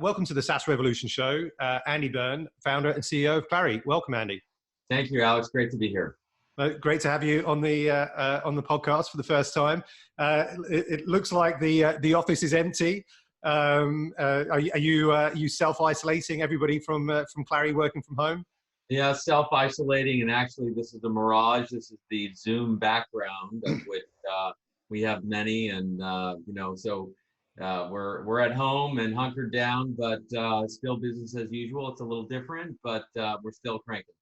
welcome to the SAS Revolution Show. Andy Byrne, founder and CEO of Clari. Welcome, Andy. Thank you, Alex. Great to be here. Great to have you on the podcast for the first time. It looks like the office is empty. Are you self-isolating everybody from Clari working from home? Yeah, self-isolating, and actually this is a mirage. This is the Zoom background, of which we have many, and so we're at home and hunkered down, but still business as usual. It's a little different, but we're still cranking.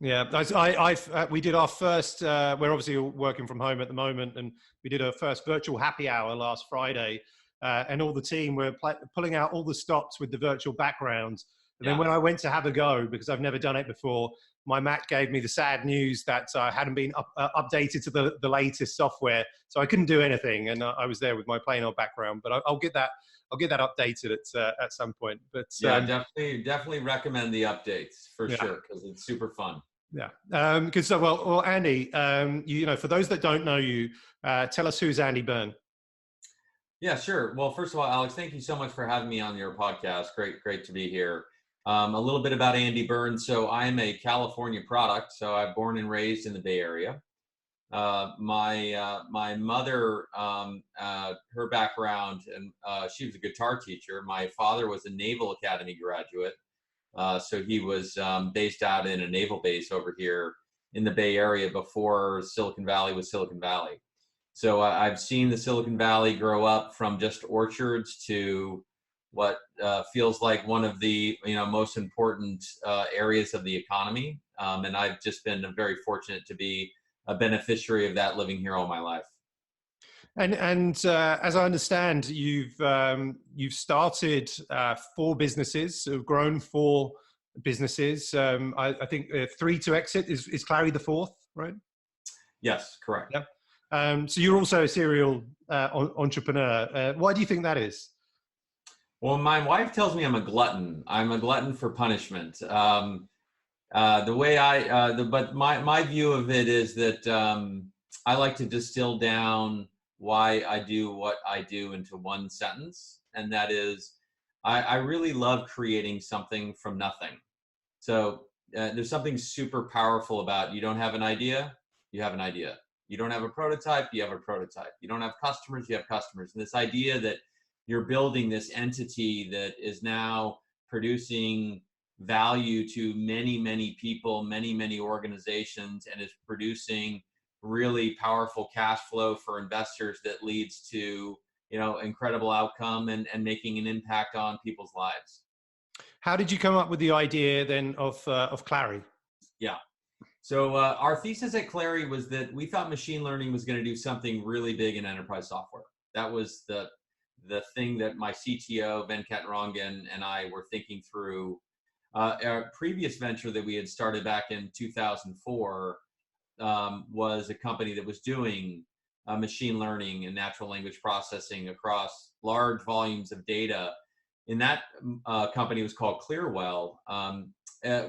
Yeah, we did our first, we're obviously working from home at the moment, and we did our first virtual happy hour last Friday, and all the team were pulling out all the stops with the virtual backgrounds. And then when I went to have a go, because I've never done it before, my Mac gave me the sad news that I hadn't been updated to the latest software, so I couldn't do anything, and I was there with my plain old background. But I'll get that updated at some point. But yeah, definitely recommend the updates for sure, because it's super fun. Yeah, good stuff. Well, Andy, for those that don't know you, tell us who's Andy Byrne. Yeah, sure. Well, first of all, Alex, thank you so much for having me on your podcast. Great to be here. A little bit about Andy Byrne. So I am a California product. So I'm born and raised in the Bay Area. My mother, her background, and she was a guitar teacher. My father was a Naval Academy graduate. So he was based out in a naval base over here in the Bay Area before Silicon Valley was Silicon Valley. So I've seen the Silicon Valley grow up from just orchards to what feels like one of the most important areas of the economy. And I've just been very fortunate to be a beneficiary of that, living here all my life. And as I understand, you've started 4 businesses, so grown 4 businesses. I think 3 to exit. Is Clari the 4th, right? Yes, correct. Yep. So you're also a serial entrepreneur. Why do you think that is? Well, my wife tells me I'm a glutton. I'm a glutton for punishment. But my view of it is that I like to distill down why I do what I do into one sentence, and that is, I really love creating something from nothing. So there's something super powerful about, you don't have an idea, you have an idea. You don't have a prototype, you have a prototype. You don't have customers, you have customers. And this idea that you're building this entity that is now producing value to many, many people, many, many organizations, and is producing really powerful cash flow for investors that leads to incredible outcome and making an impact on people's lives. How did you come up with the idea then of Clari? Yeah. So our thesis at Clari was that we thought machine learning was going to do something really big in enterprise software. That was the thing that my CTO, Venkat Rangan, and I were thinking through. Our previous venture that we had started back in 2004 was a company that was doing machine learning and natural language processing across large volumes of data. And that company was called Clearwell.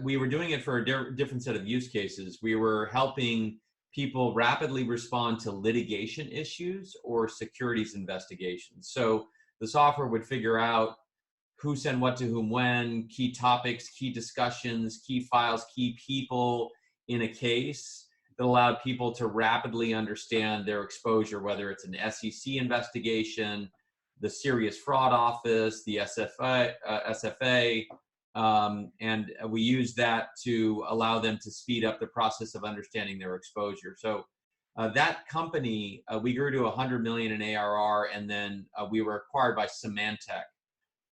We were doing it for a different set of use cases. We were helping people rapidly respond to litigation issues or securities investigations. So the software would figure out who sent what to whom when, key topics, key discussions, key files, key people in a case that allowed people to rapidly understand their exposure, whether it's an SEC investigation, the Serious Fraud Office, the SFA, and we use that to allow them to speed up the process of understanding their exposure. So that company, we grew to 100 million in ARR, and then we were acquired by Symantec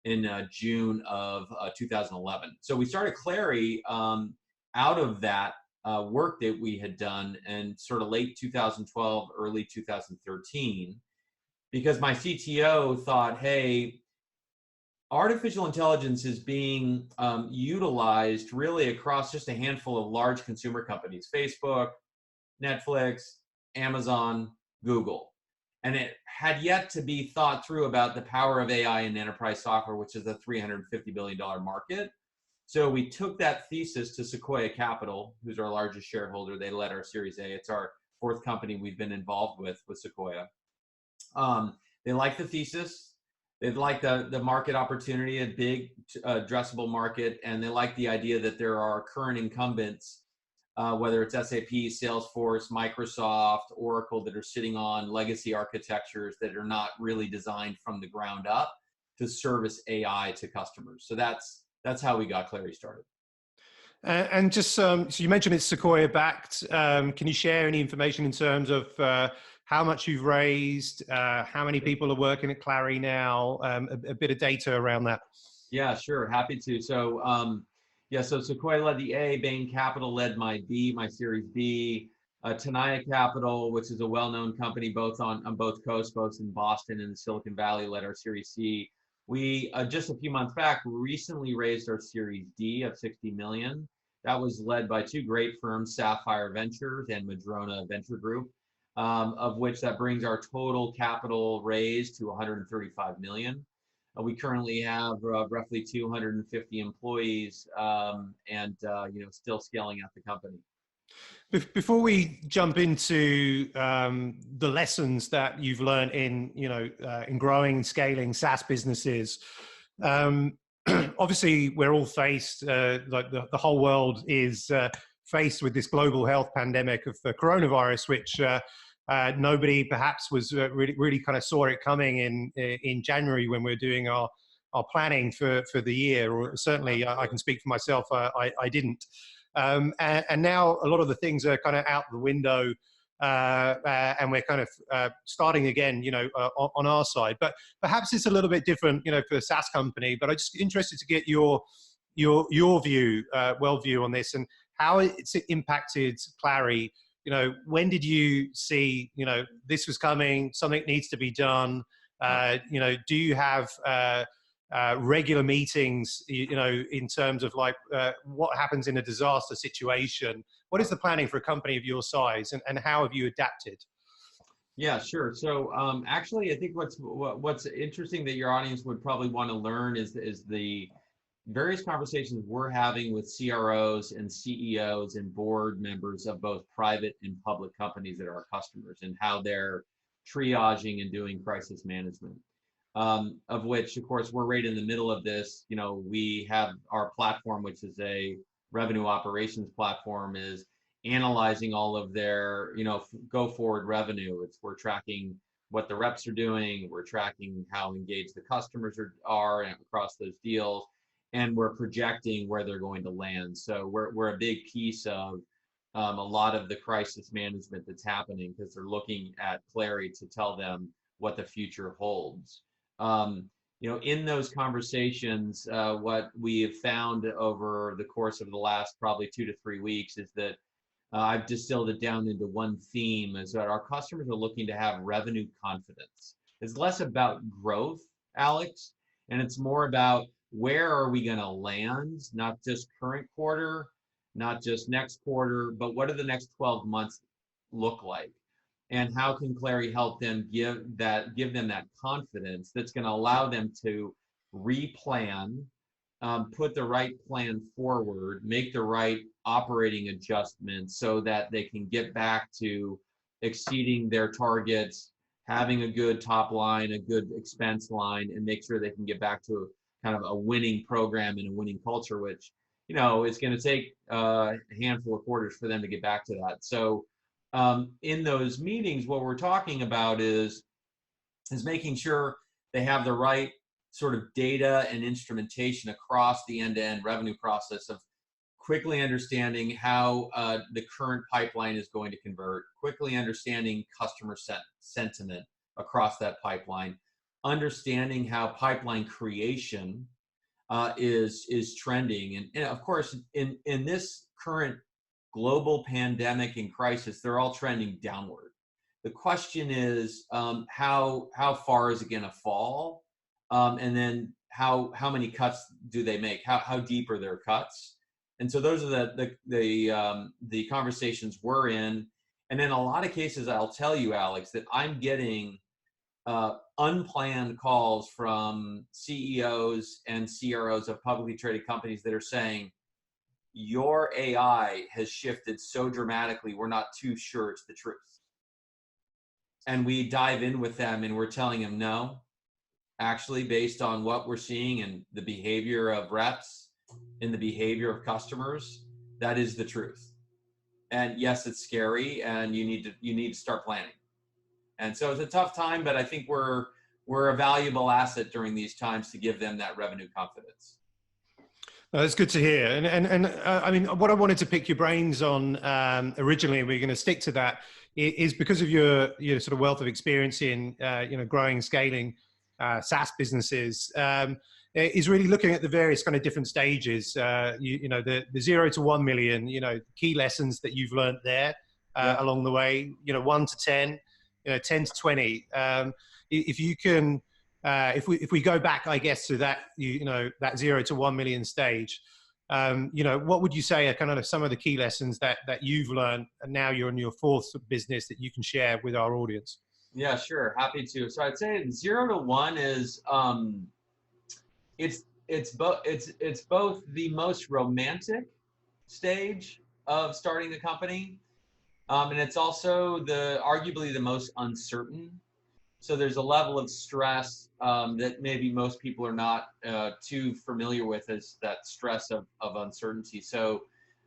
in June of 2011. So we started Clari out of that work that we had done in sort of late 2012, early 2013, because my CTO thought, hey, artificial intelligence is being utilized really across just a handful of large consumer companies: Facebook, Netflix, Amazon, Google. And it had yet to be thought through about the power of AI in enterprise software, which is a $350 billion market. So we took that thesis to Sequoia Capital, who's our largest shareholder. They led our Series A. It's our 4th company we've been involved with Sequoia. They liked the thesis. They like the market opportunity, a big addressable market, and they like the idea that there are current incumbents, whether it's SAP, Salesforce, Microsoft, Oracle, that are sitting on legacy architectures that are not really designed from the ground up to service AI to customers. So that's how we got Clari started. And just so you mentioned it's Sequoia-backed. Can you share any information in terms of how much you've raised, how many people are working at Clari now, a bit of data around that? Yeah, sure. Happy to. So, yeah, so Sequoia led the A, Bain Capital led my B, my Series B. Tenaya Capital, which is a well-known company both on both coasts, both in Boston and the Silicon Valley, led our Series C. We, just a few months back, recently raised our Series D of 60 million. That was led by two great firms, Sapphire Ventures and Madrona Venture Group, of which that brings our total capital raised to 135 million. We currently have roughly 250 employees, and still scaling out the company. Before we jump into the lessons that you've learned in in growing and scaling SaaS businesses, obviously we're all faced, like the whole world is faced with this global health pandemic of the coronavirus, which nobody perhaps was really kind of saw it coming in January when we're doing our planning for the year, or certainly I can speak for myself, I didn't. And now a lot of the things are kind of out the window, and we're kind of starting again, on our side. But perhaps it's a little bit different, for a SaaS company. But I'm just interested to get your view, worldview on this, and how it's impacted Clari. When did you see, this was coming, something needs to be done? Do you have regular meetings, in terms of like what happens in a disaster situation? What is the planning for a company of your size, and how have you adapted? Yeah, sure. So actually, I think what's interesting that your audience would probably want to learn is the various conversations we're having with CROs and CEOs and board members of both private and public companies that are our customers, and how they're triaging and doing crisis management. Of which, of course, we're right in the middle of this. We have our platform, which is a revenue operations platform, is analyzing all of their, go forward revenue. We're tracking what the reps are doing. We're tracking how engaged the customers are across those deals, and we're projecting where they're going to land. So we're a big piece of a lot of the crisis management that's happening, because they're looking at Clari to tell them what the future holds. In those conversations, what we have found over the course of the last probably 2 to 3 weeks is that I've distilled it down into one theme, is that our customers are looking to have revenue confidence. It's less about growth, Alex, and it's more about where are we going to land, not just current quarter, not just next quarter, but what do the next 12 months look like? And how can Clari help them give them that confidence that's going to allow them to replan, put the right plan forward, make the right operating adjustments so that they can get back to exceeding their targets, having a good top line, a good expense line, and make sure they can get back to kind of a winning program and a winning culture, which, is going to take a handful of quarters for them to get back to that. So in those meetings, what we're talking about is making sure they have the right sort of data and instrumentation across the end-to-end revenue process, of quickly understanding how the current pipeline is going to convert, quickly understanding customer sentiment across that pipeline, understanding how pipeline creation is trending. And of course, in this current global pandemic and crisis, they're all trending downward. The question is, how far is it going to fall? And then how many cuts do they make? How deep are their cuts? And so those are the conversations we're in. And in a lot of cases, I'll tell you, Alex, that I'm getting unplanned calls from CEOs and CROs of publicly traded companies that are saying, your AI has shifted so dramatically, we're not too sure it's the truth. And we dive in with them and we're telling them, no, actually, based on what we're seeing and the behavior of reps and the behavior of customers, that is the truth. And yes, it's scary, and you need to start planning. And so it's a tough time, but I think we're a valuable asset during these times to give them that revenue confidence. That's good to hear. And I mean, what I wanted to pick your brains on originally, and we're going to stick to that, is because of your sort of wealth of experience in growing and scaling SaaS businesses. Is really looking at the various kind of different stages. The 0 to 1 million. Key lessons that you've learned there along the way. 1 to 10, 10 to 20. If you can. If we go back, I guess, to that that 0 to 1 million stage, what would you say are kind of some of the key lessons that you've learned, and now you're in your fourth business that you can share with our audience? Yeah, sure, happy to. So I'd say 0 to 1 is it's both the most romantic stage of starting the company, and it's also arguably the most uncertain. So there's a level of stress that maybe most people are not too familiar with, as that stress of uncertainty. So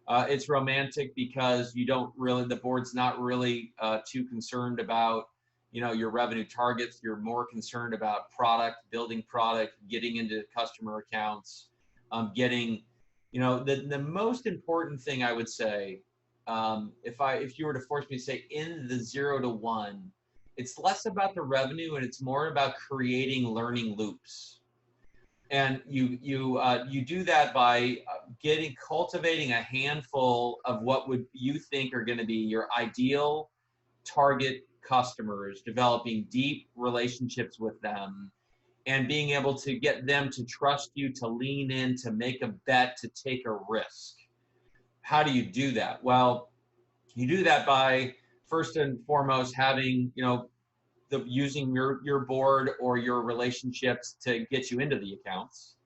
it's romantic because the board's not really too concerned about, your revenue targets. You're more concerned about building product, getting into customer accounts, getting, the most important thing I would say, if you were to force me to say in the 0 to 1, it's less about the revenue and it's more about creating learning loops. And you do that by cultivating a handful of what would you think are going to be your ideal target customers, developing deep relationships with them, and being able to get them to trust you, to lean in, to make a bet, to take a risk. How do you do that? Well, you do that by first and foremost having, using your board or your relationships to get you into the accounts.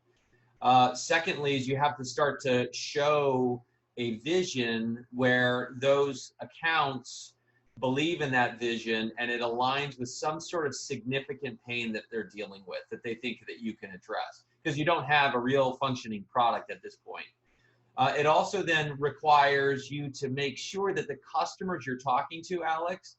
Secondly, is you have to start to show a vision where those accounts believe in that vision and it aligns with some sort of significant pain that they're dealing with, that they think that you can address, because you don't have a real functioning product at this point. It also then requires you to make sure that the customers you're talking to, Alex,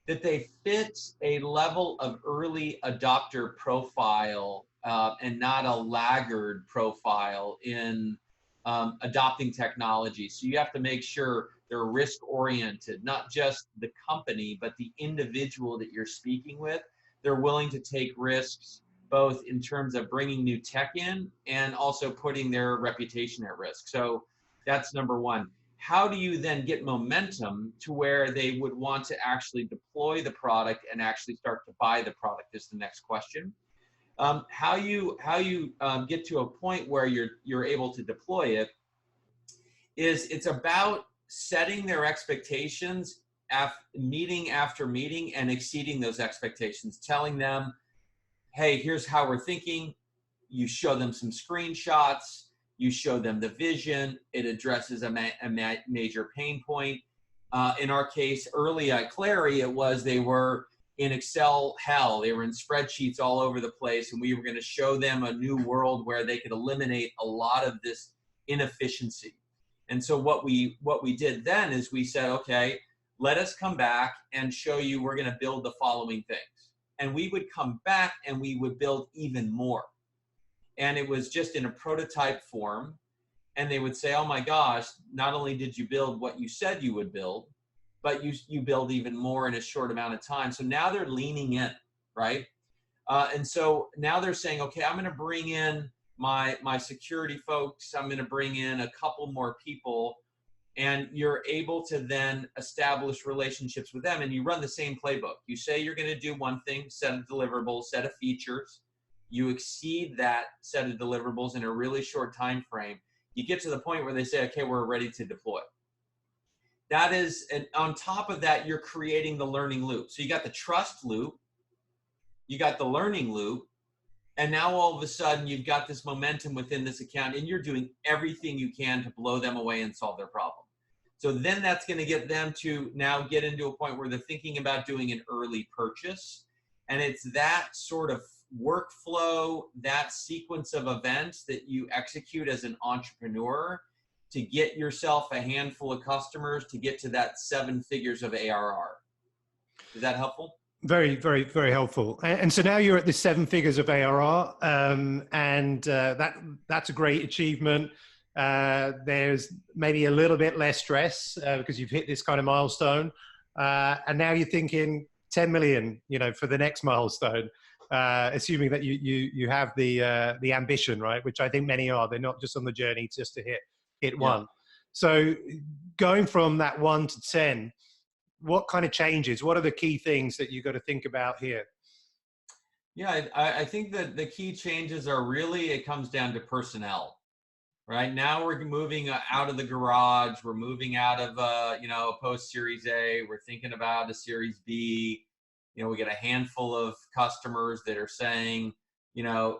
that they fit a level of early adopter profile and not a laggard profile in adopting technology. So you have to make sure they're risk-oriented, not just the company, but the individual that you're speaking with. They're willing to take risks, both in terms of bringing new tech in and also putting their reputation at risk. So that's number one. How do you then get momentum to where they would want to actually deploy the product and actually start to buy the product is the next question. How you get to a point where you're able to deploy it is it's about setting their expectations meeting after meeting and exceeding those expectations, telling them, hey, here's how we're thinking. You show them some screenshots. You show them the vision. It addresses a major pain point. In our case, early at Clari, they were in Excel hell. They were in spreadsheets all over the place, and we were going to show them a new world where they could eliminate a lot of this inefficiency. And so what we did then is we said, okay, let us come back and show you we're going to build the following things. And we would come back and we would build even more. And it was just in a prototype form. And they would say, oh my gosh, not only did you build what you said you would build, but you build even more in a short amount of time. So now they're leaning in, right? And so now they're saying, okay, I'm going to bring in my security folks. I'm going to bring in a couple more people. And you're able to then establish relationships with them. And you run the same playbook. You say you're going to do one thing, set of deliverables, set of features. You exceed that set of deliverables in a really short time frame. You get to the point where they say, okay, we're ready to deploy. That is, and on top of that, you're creating the learning loop. So you got the trust loop, you got the learning loop, and now all of a sudden you've got this momentum within this account and you're doing everything you can to blow them away and solve their problem. So then that's going to get them to now get into a point where they're thinking about doing an early purchase. And it's that sort of workflow, that sequence of events that you execute as an entrepreneur to get yourself a handful of customers to get to that 7 figures of ARR. Is that helpful? Very, very, very helpful. And so now you're at the 7 figures of ARR, and that's a great achievement. There's maybe a little bit less stress because you've hit this kind of milestone, and now you're thinking 10 million, for the next milestone, assuming that you have the ambition, right? Which I think many are. They're not just on the journey just to hit one. So going from that 1 to 10. What kind of changes? What are the key things that you've got to think about here? Yeah, I think that the key changes are really, it comes down to personnel. Right now we're moving out of the garage. We're moving out of a post Series A. We're thinking about a Series B. We get a handful of customers that are saying, I've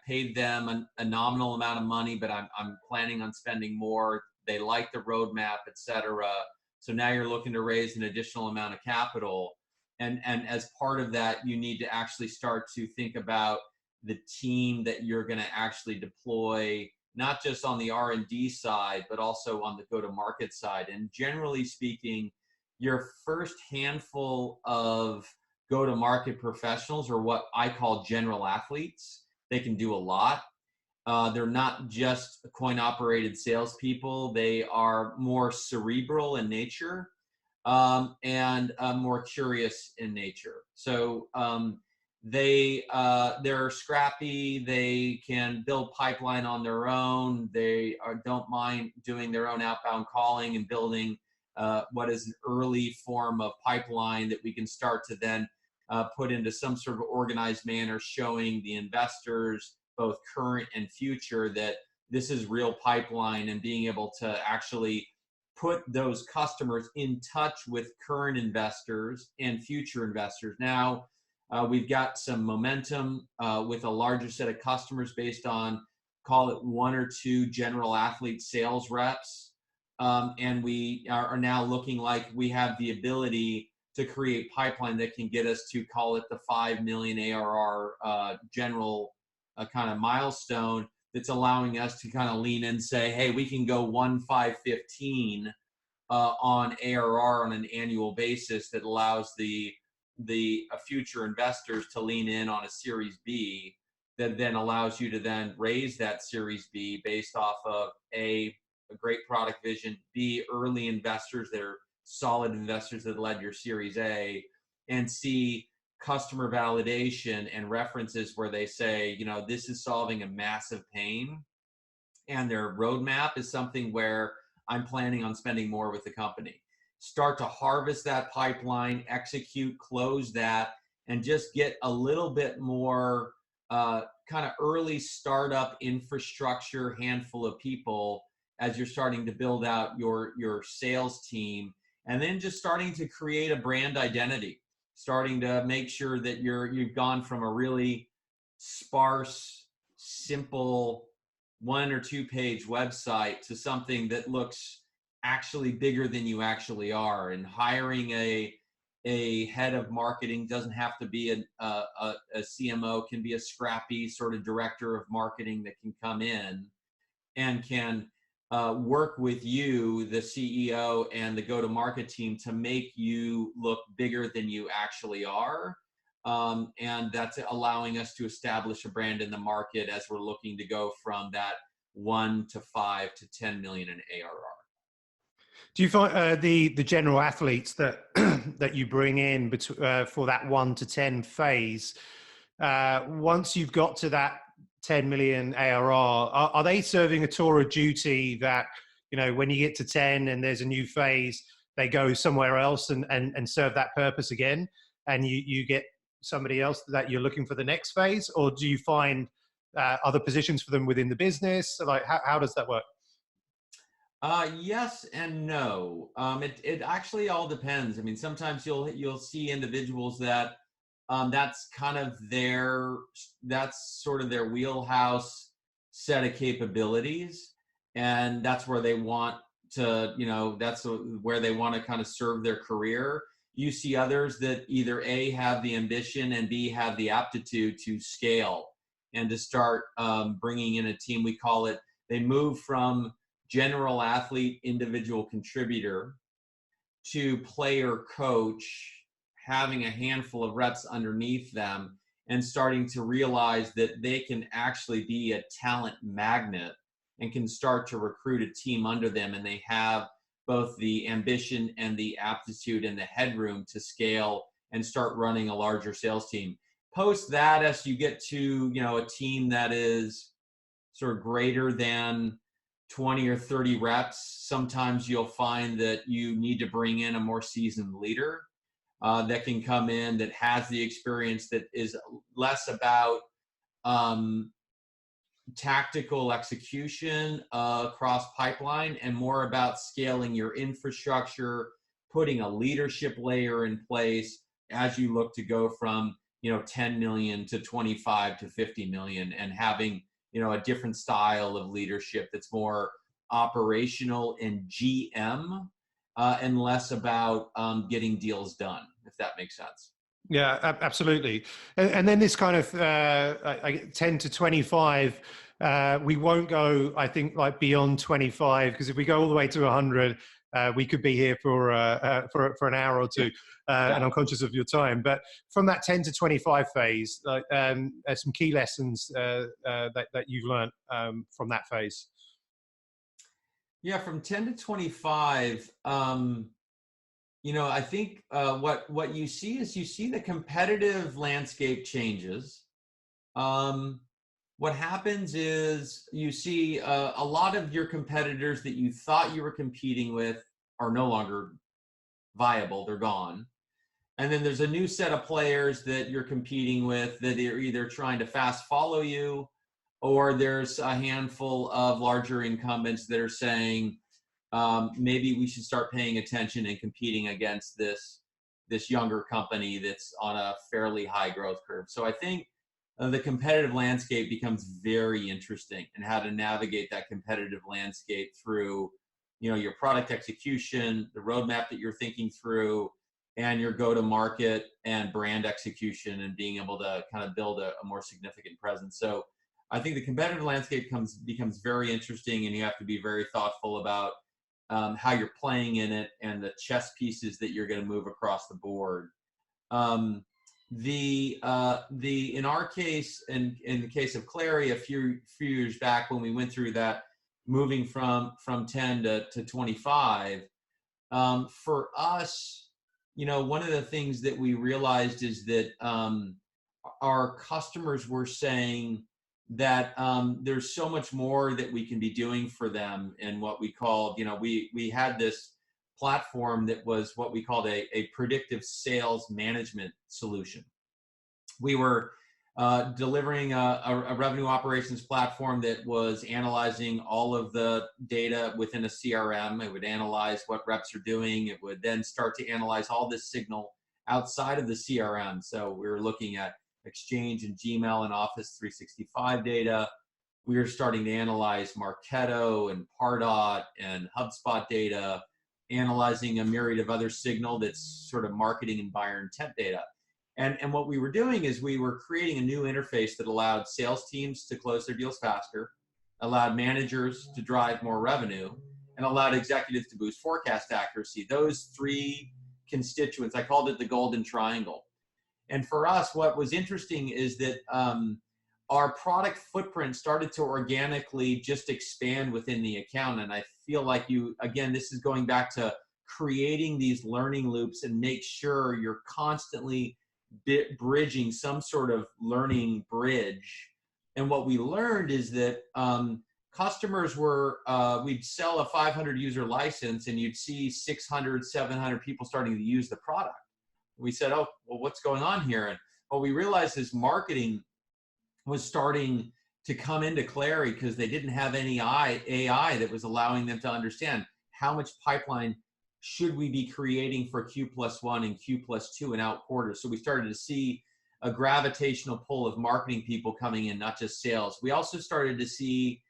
paid them a nominal amount of money, but I'm planning on spending more. They like the roadmap, et cetera. So now you're looking to raise an additional amount of capital. And as part of that, you need to actually start to think about the team that you're going to actually deploy, not just on the R&D side, but also on the go-to-market side. And generally speaking, your first handful of go-to-market professionals are what I call general athletes. They can do a lot. They're not just coin-operated salespeople. They are more cerebral in nature and more curious in nature. So they're scrappy. They can build pipeline on their own. They don't mind doing their own outbound calling and building what is an early form of pipeline that we can start to then put into some sort of organized manner, showing the investors, both current and future, that this is real pipeline, and being able to actually put those customers in touch with current investors and future investors. Now, we've got some momentum with a larger set of customers based on, call it 1 or 2 general athlete sales reps. And we are now looking like we have the ability to create pipeline that can get us to, call it the 5 million ARR general kind of milestone, that's allowing us to kind of lean in and say, hey, we can go 1, 5, 15 on ARR on an annual basis, that allows the future investors to lean in on a Series B, that then allows you to then raise that Series B based off of a great product vision, B, early investors that are solid investors that led your Series A, and C, customer validation and references where they say, this is solving a massive pain, and their roadmap is something where I'm planning on spending more with the company. Start to harvest that pipeline, execute, close that, and just get a little bit more kind of early startup infrastructure, handful of people as you're starting to build out your sales team, and then just starting to create a brand identity, starting to make sure that you've gone from a really sparse, simple 1 or 2 page website to something that looks actually bigger than you actually are. And hiring a head of marketing doesn't have to be a CMO, can be a scrappy sort of director of marketing that can come in and can work with you, the CEO and the go-to-market team, to make you look bigger than you actually are. And that's allowing us to establish a brand in the market as we're looking to go from that 1 to 5 to 10 million in ARR. Do you find the general athletes that that you bring in for that 1 to 10 phase, once you've got to that 10 million ARR, are they serving a tour of duty that, when you get to 10 and there's a new phase, they go somewhere else and serve that purpose again, and you get somebody else that you're looking for the next phase? Or do you find other positions for them within the business? Like, how does that work? Yes and no. It actually all depends. I mean, sometimes you'll see individuals that that's kind of that's sort of their wheelhouse set of capabilities, and that's where they want to, that's where they want to kind of serve their career. You see others that either A, have the ambition, and B, have the aptitude to scale and to start bringing in a team. We call it, they move from general athlete, individual contributor to player coach, having a handful of reps underneath them and starting to realize that they can actually be a talent magnet and can start to recruit a team under them, and they have both the ambition and the aptitude and the headroom to scale and start running a larger sales team. Post that, as you get to, a team that is sort of greater than 20 or 30 reps, sometimes you'll find that you need to bring in a more seasoned leader that can come in, that has the experience, that is less about tactical execution across pipeline and more about scaling your infrastructure, putting a leadership layer in place as you look to go from 10 million to 25 to 50 million, and having a different style of leadership that's more operational and GM and less about getting deals done, if that makes sense. Yeah, absolutely. And then this kind of 10 to 25, we won't go, I think, like beyond 25, because if we go all the way to 100, we could be here for an hour or two, and I'm conscious of your time. But from that 10 to 25 phase, some key lessons that you've learned from that phase. Yeah, from 10 to 25, I think what you see is the competitive landscape changes. What happens is you see a lot of your competitors that you thought you were competing with are no longer viable. They're gone. And then there's a new set of players that you're competing with that are either trying to fast follow you, or there's a handful of larger incumbents that are saying, maybe we should start paying attention and competing against this younger company that's on a fairly high growth curve. So I think the competitive landscape becomes very interesting, and how to navigate that competitive landscape through, your product execution, the roadmap that you're thinking through, and your go-to-market and brand execution, and being able to kind of build a more significant presence. So I think the competitive landscape becomes very interesting, and you have to be very thoughtful about how you're playing in it and the chess pieces that you're going to move across the board. In our case, and in the case of Clari, a few years back when we went through that, moving from 10 to 25, for us, one of the things that we realized is that our customers were saying that there's so much more that we can be doing for them. And what we called, we had this platform that was what we called a predictive sales management solution. We were delivering a revenue operations platform that was analyzing all of the data within a CRM. It would analyze what reps are doing. It would then start to analyze all this signal outside of the CRM. So we were looking at Exchange and Gmail and Office 365 data. We were starting to analyze Marketo and Pardot and HubSpot data, analyzing a myriad of other signal that's sort of marketing and buyer intent data. And what we were doing is we were creating a new interface that allowed sales teams to close their deals faster, allowed managers to drive more revenue, and allowed executives to boost forecast accuracy. Those three constituents, I called it the golden triangle. And for us, what was interesting is that our product footprint started to organically just expand within the account. And I feel like this is going back to creating these learning loops and make sure you're constantly bridging some sort of learning bridge. And what we learned is that customers were, we'd sell a 500 user license and you'd see 600, 700 people starting to use the product. We said, oh, well, what's going on here? And what we realized is marketing was starting to come into Clari because they didn't have any AI that was allowing them to understand how much pipeline should we be creating for Q+1 and Q+2 and out quarters. So we started to see a gravitational pull of marketing people coming in, not just sales. We also started to see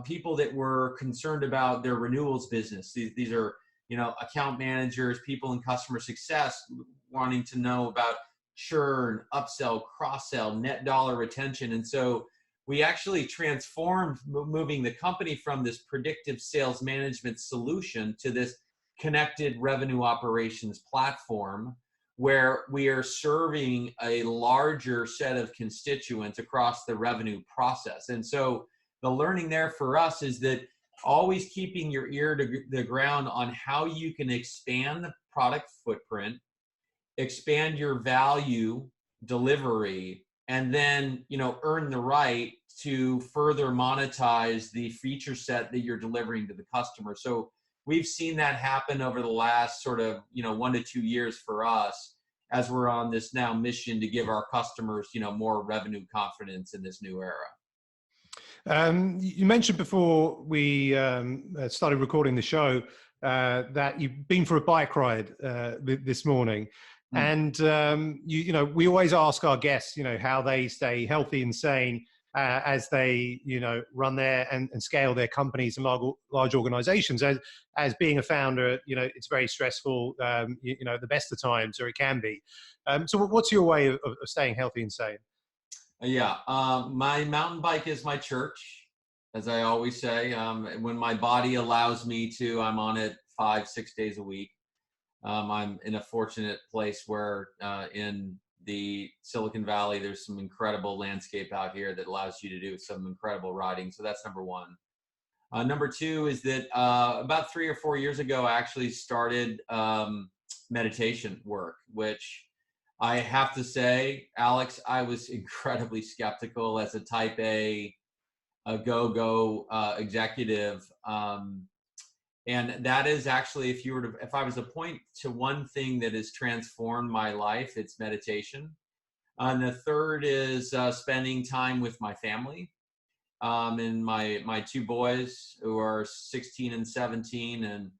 people that were concerned about their renewals business. These are account managers, people in customer success wanting to know about churn, upsell, cross-sell, net dollar retention. And so we actually transformed moving the company from this predictive sales management solution to this connected revenue operations platform, where we are serving a larger set of constituents across the revenue process. And so the learning there for us is that always keeping your ear to the ground on how you can expand the product footprint, expand your value delivery, and then earn the right to further monetize the feature set that you're delivering to the customer. So we've seen that happen over the last sort of 1 to 2 years for us, as we're on this now mission to give our customers more revenue confidence in this new era. You mentioned before we started recording the show that you've been for a bike ride this morning. And we always ask our guests how they stay healthy and sane as they run there and scale their companies and large organizations. As being a founder, it's very stressful, the best of times, or it can be. So what's your way of staying healthy and sane? Yeah, my mountain bike is my church, as I always say. When my body allows me to, I'm on it 5-6 days a week. I'm in a fortunate place where in the Silicon Valley, there's some incredible landscape out here that allows you to do some incredible riding. So that's number one. Number two is that about 3 or 4 years ago, I actually started meditation work, which I have to say, Alex, I was incredibly skeptical as a type A, go executive. And that is actually, if I was to point to one thing that has transformed my life, it's meditation. And the third is spending time with my family, and my 2 boys who are 16 and 17 and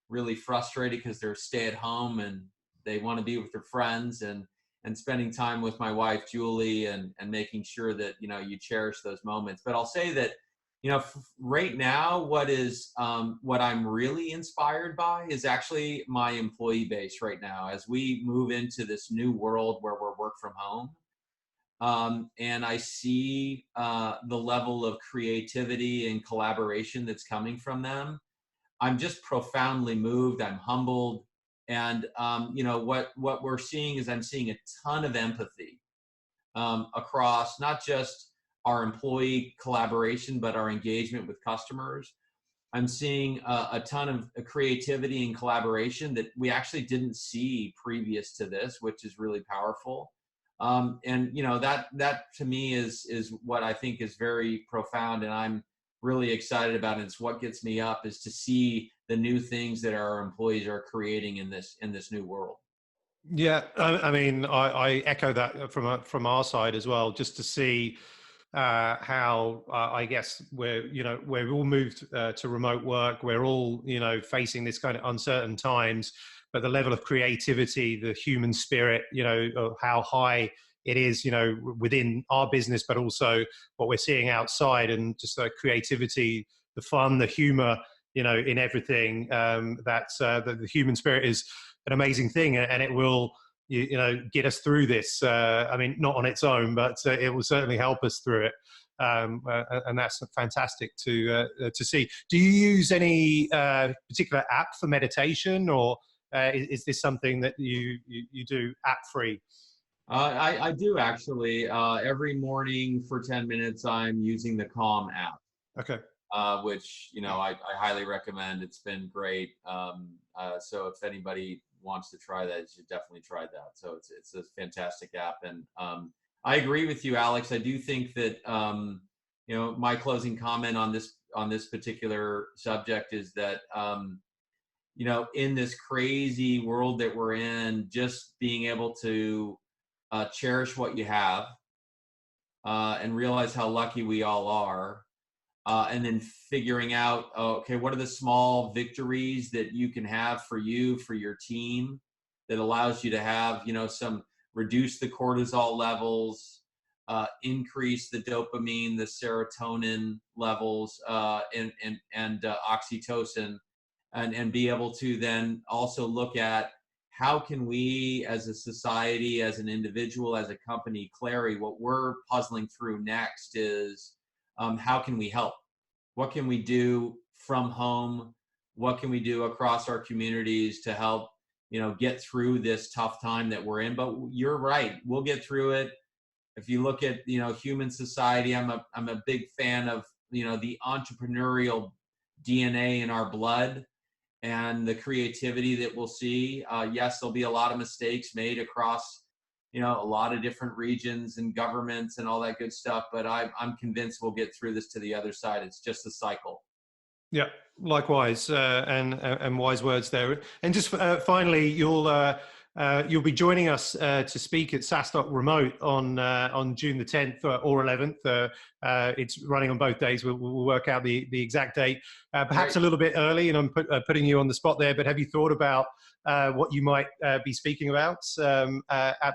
really frustrated because they're stay at home and they want to be with their friends, and spending time with my wife, Julie, and making sure that, you cherish those moments. But I'll say that, right now, what I'm really inspired by is actually my employee base right now, as we move into this new world where we're work from home. And I see the level of creativity and collaboration that's coming from them. I'm just profoundly moved. I'm humbled. And, what we're seeing is I'm seeing a ton of empathy across not just our employee collaboration, but our engagement with customers. I'm seeing a ton of creativity and collaboration that we actually didn't see previous to this, which is really powerful. And that to me is what I think is very profound, and I'm really excited about it. It's what gets me up, is to see the new things that our employees are creating in this new world. Yeah, I mean, I echo that from our side as well, just to see how I guess we're all moved to remote work. We're all facing this kind of uncertain times, but the level of creativity, the human spirit, of how high it is, within our business, but also what we're seeing outside, and just the creativity, the fun, the humor, in everything. That's the human spirit is an amazing thing, and it will get us through this. I mean, not on its own, but it will certainly help us through it. And that's fantastic to see. Do you use any particular app for meditation, or is this something that you do app free? I do actually. Every morning for 10 minutes, I'm using the Calm app. Okay. Which I highly recommend. It's been great. So if anybody wants to try that, you should definitely try that. So it's a fantastic app, and I agree with you, Alex. I do think that my closing comment on this particular subject is that in this crazy world that we're in, just being able to cherish what you have and realize how lucky we all are. And then figuring out, okay, what are the small victories that you can have for you, for your team, that allows you to have, reduce the cortisol levels, increase the dopamine, the serotonin levels, and oxytocin, and be able to then also look at how can we as a society, as an individual, as a company, Clari, what we're puzzling through next is how can we help? What can we do from home? What can we do across our communities to help, get through this tough time that we're in? But you're right, we'll get through it. If you look at, human society, I'm a big fan of, the entrepreneurial DNA in our blood and the creativity that we'll see. Yes, there'll be a lot of mistakes made across, a lot of different regions and governments and all that good stuff, but I'm convinced we'll get through this to the other side. It's just a cycle. Yeah, likewise, and wise words there. And just finally, you'll be joining us to speak at SAS Doc Remote on June the 10th or 11th. It's running on both days. We'll work out the exact date. Perhaps a little bit early, and I'm putting you on the spot there. But have you thought about what you might be speaking about at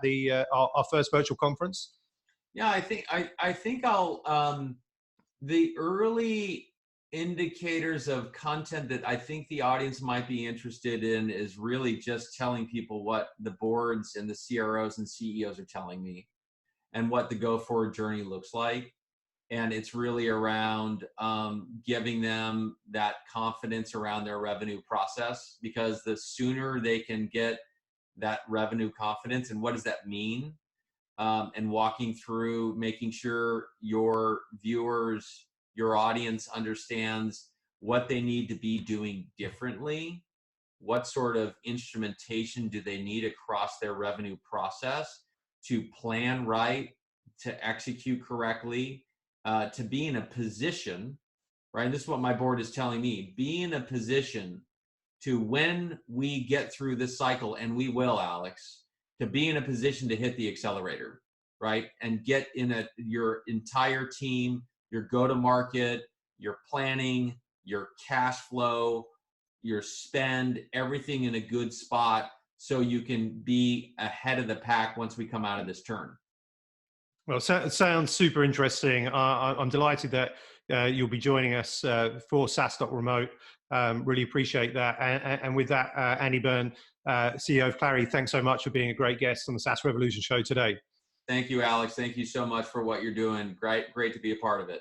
our first virtual conference? Yeah, I think I'll the early indicators of content that I think the audience might be interested in is really just telling people what the boards and the CROs and CEOs are telling me and what the go forward journey looks like. And it's really around giving them that confidence around their revenue process, because the sooner they can get that revenue confidence and what does that mean, and walking through making sure your viewers, your audience understands what they need to be doing differently, what sort of instrumentation do they need across their revenue process to plan right, to execute correctly, to be in a position, right? And this is what my board is telling me, be in a position to, when we get through this cycle, and we will, Alex, to be in a position to hit the accelerator, right? And get in your entire team, your go-to-market, your planning, your cash flow, your spend, everything in a good spot so you can be ahead of the pack once we come out of this turn. Well, it sounds super interesting. I'm delighted that you'll be joining us for SAS Doc Remote. Really appreciate that. And with that, Andy Byrne, CEO of Clari, thanks so much for being a great guest on the SAS Revolution show today. Thank you, Alex. Thank you so much for what you're doing. Great to be a part of it.